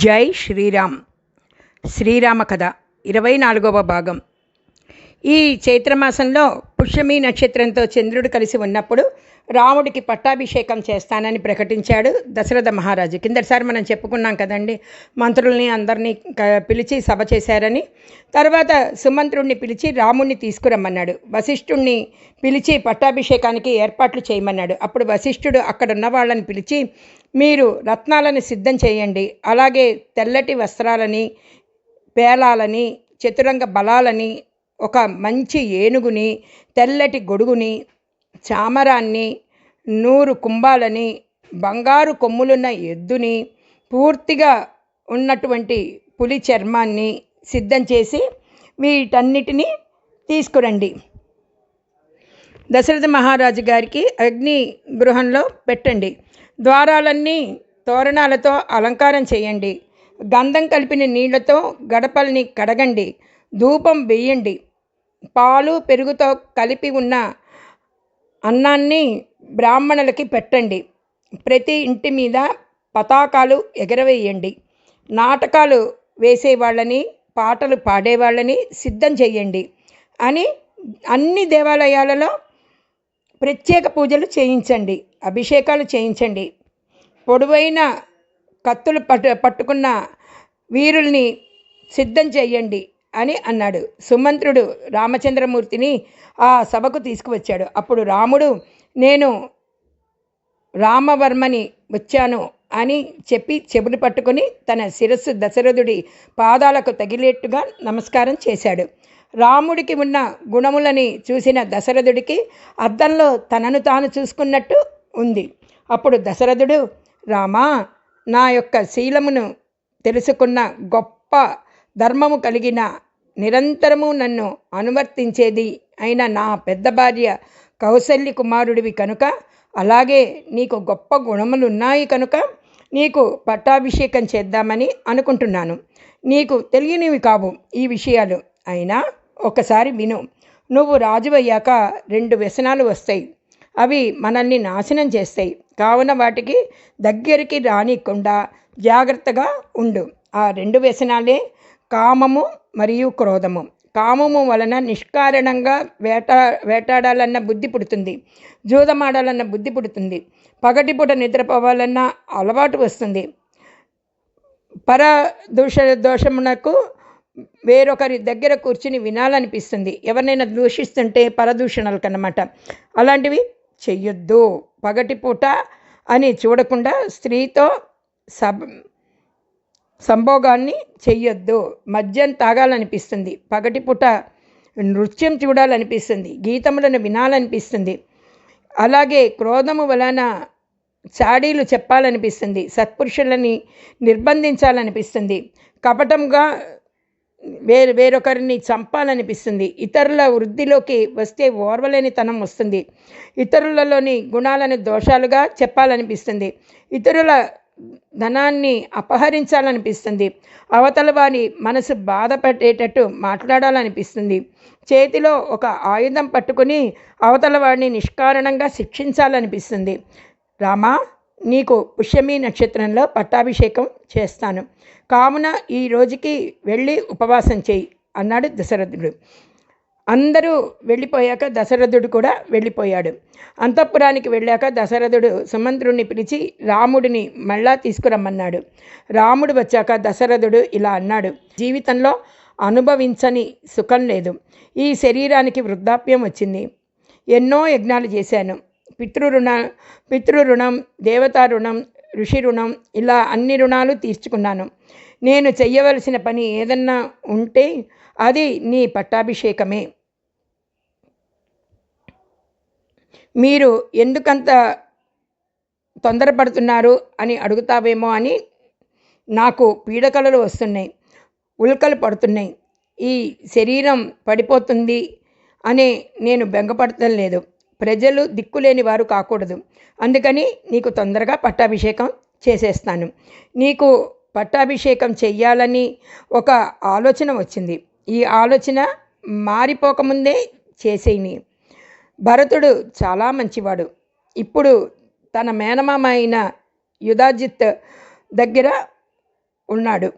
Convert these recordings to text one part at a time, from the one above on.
జై శ్రీరామ్. శ్రీరామ కథ 24వ భాగం. ఈ చైత్రమాసంలో పుష్యమి నక్షత్రంతో చంద్రుడు కలిసి ఉన్నప్పుడు రాముడికి పట్టాభిషేకం చేస్తానని ప్రకటించాడు దశరథ మహారాజు. కిందటిసారి మనం చెప్పుకున్నాం కదండి, మంత్రుల్ని అందరినీ పిలిచి సభ చేశారని. తర్వాత సుమంత్రుణ్ణి పిలిచి రాముణ్ణి తీసుకురమ్మన్నాడు. వశిష్ఠుణ్ణి పిలిచి పట్టాభిషేకానికి ఏర్పాట్లు చేయమన్నాడు. అప్పుడు వశిష్ఠుడు అక్కడున్న వాళ్ళని పిలిచి, మీరు రత్నాలను సిద్ధం చేయండి, అలాగే తెల్లటి వస్త్రాలని, పేలాలని, చతురంగ బలాలని, ఒక మంచి ఏనుగుని, తెల్లటి గొడుగుని, చామరాన్ని, 100 కుంభాలని, బంగారు కొమ్ములున్న ఎద్దుని, పూర్తిగా ఉన్నటువంటి పులి చర్మాన్ని సిద్ధం చేసి వీటన్నిటినీ తీసుకురండి. దశరథ మహారాజు గారికి అగ్ని గృహంలో పెట్టండి. ద్వారాలన్నీ తోరణాలతో అలంకారం చేయండి. గంధం కలిపిన నీళ్లతో గడపల్ని కడగండి. ధూపం వేయండి. పాలు పెరుగుతో కలిపి ఉన్న అన్నాన్ని బ్రాహ్మణులకి పెట్టండి. ప్రతి ఇంటి మీద పతాకాలు ఎగరవేయండి. నాటకాలు వేసేవాళ్ళని, పాటలు పాడేవాళ్ళని సిద్ధం చేయండి అని అన్ని దేవాలయాలలో ప్రత్యేక పూజలు చేయించండి, అభిషేకాలు చేయించండి. పొడవైన కత్తులు పట్టుకున్న వీరుల్ని సిద్ధం చేయండి అని అన్నాడు. సుమంత్రుడు రామచంద్రమూర్తిని ఆ సభకు తీసుకువచ్చాడు. అప్పుడు రాముడు, నేను రామవర్మని వచ్చాను అని చెప్పి చెవులు పట్టుకొని తన శిరస్సు దశరథుడి పాదాలకు తగిలేట్టుగా నమస్కారం చేశాడు. రాముడికి ఉన్న గుణములని చూసిన దశరథుడికి అద్దంలో తనను తాను చూసుకున్నట్టు ఉంది. అప్పుడు దశరథుడు, రామా, నా యొక్క శీలమును తెలుసుకున్న గొప్ప ధర్మము కలిగిన, నిరంతరము నన్ను అనువర్తించేది అయిన నా పెద్ద భార్య కౌసల్య కుమారుడివి కనుక, అలాగే నీకు గొప్ప గుణములున్నాయి కనుక నీకు పట్టాభిషేకం చేద్దామని అనుకుంటున్నాను. నీకు తెలియనివి కావు ఈ విషయాలు, అయినా ఒకసారి విను. నువ్వు రాజువయ్యాక 2 వ్యసనాలు వస్తాయి. అవి మనల్ని నాశనం చేస్తాయి. కావున వాటికి దగ్గరికి రానికుండా జాగ్రత్తగా ఉండు. ఆ 2 వ్యసనాలే కామము మరియు క్రోధము. కామము వలన నిష్కారణంగా వేటాడాలన్న బుద్ధి పుడుతుంది, జూదమాడాలన్న బుద్ధి పుడుతుంది, పగటిపూట నిద్రపోవాలన్న అలవాటు వస్తుంది. దోషమునకు వేరొకరి దగ్గర కూర్చుని వినాలనిపిస్తుంది. ఎవరినైనా దూషిస్తుంటే పరదూషణలకు అన్నమాట. అలాంటివి చెయ్యొద్దు. పగటిపూట అని చూడకుండా స్త్రీతో సంభోగాన్ని చెయ్యొద్దు. మద్యం తాగాలనిపిస్తుంది, పగటిపూట నృత్యం చూడాలనిపిస్తుంది, గీతములను వినాలనిపిస్తుంది. అలాగే క్రోధము వలన చాడీలు చెప్పాలనిపిస్తుంది, సత్పురుషులని నిర్బంధించాలనిపిస్తుంది, కపటంగా వేరొకరిని చంపాలనిపిస్తుంది, ఇతరుల వృద్ధిలోకి వస్తే ఓర్వలేనితనం వస్తుంది, ఇతరులలోని గుణాలను దోషాలుగా చెప్పాలనిపిస్తుంది, ఇతరుల ధనాన్ని అపహరించాలనిపిస్తుంది, అవతల వారి మనసు బాధపడేటట్టు మాట్లాడాలనిపిస్తుంది, చేతిలో ఒక ఆయుధం పట్టుకుని అవతల వాడిని నిష్కారణంగా శిక్షించాలనిపిస్తుంది. రామా, నీకు పుష్యమి నక్షత్రంలో పట్టాభిషేకం చేస్తాను, కావున ఈ రోజుకి వెళ్ళి ఉపవాసం చేయి అన్నాడు దశరథుడు. అందరూ వెళ్ళిపోయాక దశరథుడు కూడా వెళ్ళిపోయాడు. అంతఃపురానికి వెళ్ళాక దశరథుడు సుమంత్రుణ్ణి పిలిచి రాముడిని మళ్ళా తీసుకురమ్మన్నాడు. రాముడు వచ్చాక దశరథుడు ఇలా అన్నాడు, జీవితంలో అనుభవించని సుఖం లేదు. ఈ శరీరానికి వృద్ధాప్యం వచ్చింది. ఎన్నో యజ్ఞాలు చేశాను. పితృరుణం, దేవతా రుణం, ఋషి రుణం, ఇలా అన్ని రుణాలు తీర్చుకున్నాను. నేను చెయ్యవలసిన పని ఏదన్నా ఉంటే అది నీ పట్టాభిషేకమే. మీరు ఎందుకంత తొందరపడుతున్నారు అని అడుగుతావేమో అని నాకు పీడకలలు వస్తున్నాయి, ఉల్కలు పడుతున్నాయి. ఈ శరీరం పడిపోతుంది అనే నేను బెంగపడటం లేదు. ప్రజలు దిక్కులేని వారు కాకూడదు. అందుకని నీకు తొందరగా పట్టాభిషేకం చేసేస్తాను. నీకు పట్టాభిషేకం చెయ్యాలని ఒక ఆలోచన వచ్చింది. ఈ ఆలోచన మారిపోకముందే చేసేయని. భరతుడు చాలా మంచివాడు. ఇప్పుడు తన మేనమామ అయిన యుధాజిత్ దగ్గర ఉన్నాడు.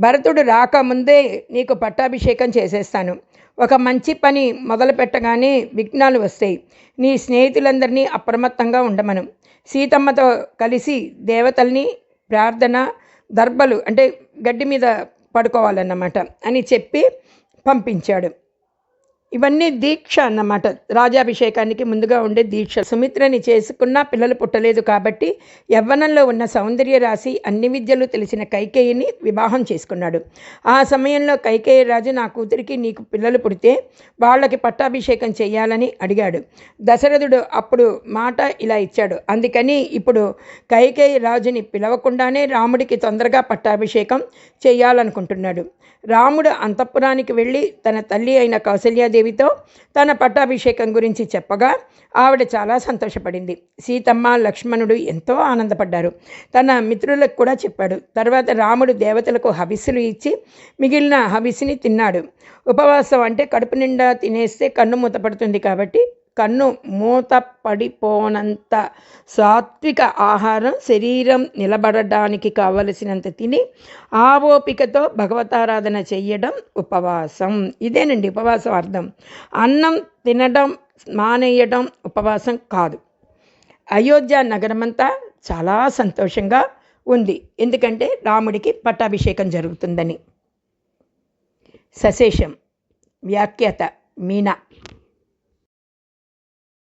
భరతుడు రాకముందే నీకు పట్టాభిషేకం చేసేస్తాను. ఒక మంచి పని మొదలు పెట్టగానే విఘ్నాలు వస్తాయి. నీ స్నేహితులందరినీ అప్రమత్తంగా ఉండమను. సీతమ్మతో కలిసి దేవతల్ని ప్రార్థన దర్భలు అంటే గడ్డి మీద పడుకోవాలన్నమాట అని చెప్పి పంపించాడు. ఇవన్నీ దీక్ష అన్నమాట. రాజాభిషేకానికి ముందుగా ఉండే దీక్ష. సుమిత్రని చేసుకున్నా పిల్లలు పుట్టలేదు కాబట్టి యవ్వనంలో ఉన్న సౌందర్య రాశి అన్ని విద్యలు తెలిసిన కైకేయిని వివాహం చేసుకున్నాడు. ఆ సమయంలో కైకేయి రాజు నా కూతురికి నీకు పిల్లలు పుడితే వాళ్ళకి పట్టాభిషేకం చేయాలని అడిగాడు. దశరథుడు అప్పుడు మాట ఇలా ఇచ్చాడు. అందుకని ఇప్పుడు కైకేయి రాజుని పిలవకుండానే రాముడికి తొందరగా పట్టాభిషేకం చేయాలనుకుంటున్నాడు. రాముడు అంతఃపురానికి వెళ్ళి తన తల్లి అయిన కౌసల్యాదేవితో తన పట్టాభిషేకం గురించి చెప్పగా ఆవిడ చాలా సంతోషపడింది. సీతమ్మ లక్ష్మణుడు ఎంతో ఆనందపడ్డారు. తన మిత్రులకు కూడా చెప్పాడు. తర్వాత రాముడు దేవతలకు హవిస్సులు ఇచ్చి మిగిలిన హవిస్సుని తిన్నాడు. ఉపవాసం అంటే కడుపు నిండా తినేస్తే కన్ను మూతపడుతుంది కాబట్టి కన్ను మూత పడిపోనంత సాత్విక ఆహారం శరీరం నిలబడడానికి కావలసినంత తిని ఆ ఓపికతో భగవతారాధన చెయ్యడం ఉపవాసం. ఇదేనండి ఉపవాసం అర్థం. అన్నం తినడం మానేయడం ఉపవాసం కాదు. అయోధ్య నగరమంతా చాలా సంతోషంగా ఉంది. ఎందుకంటే రాముడికి పట్టాభిషేకం జరుగుతుందని. సశేషం. వ్యాఖ్యాత మీనా.